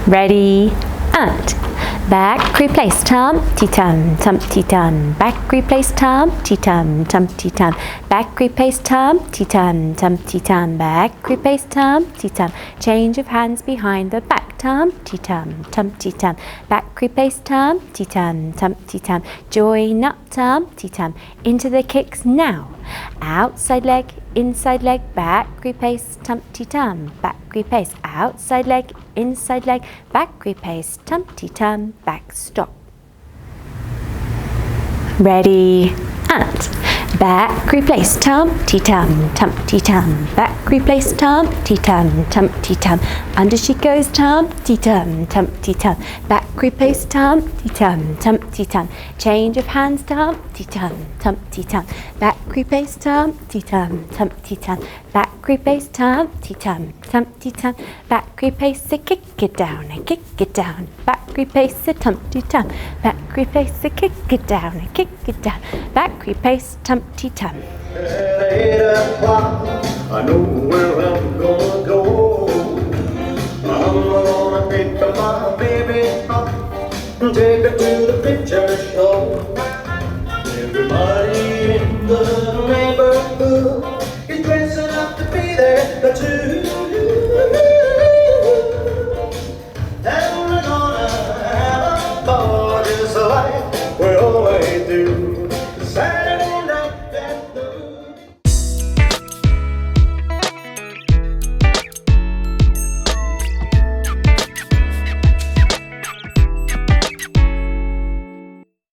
Ready, and back replace tum-ti-tum, tum-ti-tum, back replace tum-ti-tum, tum-ti-tum, back replace tum-ti-tum, tum-ti-tum, back replace tum-ti-tum, change of hands behind the back, tum-ti-tum, tum-ti-tum, back replace tum-ti-tum, tum-ti-tum, join up tum-ti-tum, into the kicks now, outside leg, inside leg, back replace tum-ti-tum, back replace, outside leg, inside leg, back replace, tum-ti-tum, back stop. Ready, and back replace tum-ti-tum, tum-ti-tum, back replace tum-ti-tum, tum-ti-tum, under she goes tum-ti-tum, tum-ti-tum, back replace tum-ti-tum, tum-ti-tum, change of hands tum-ti-tum, tum-ti-tum, back replace tum-ti-tum, tum-ti-tum, back replace tum-ti-tum, tum-ti-tum, back replace a kick it down, a kick it down, back replace a tum-ti-tum, back replace a kick it down, a kick it down, back replace tum-ti-tum. At 8 o'clock, I know where I'm gonna go. I'm gonna pick up my baby up and take her to the picture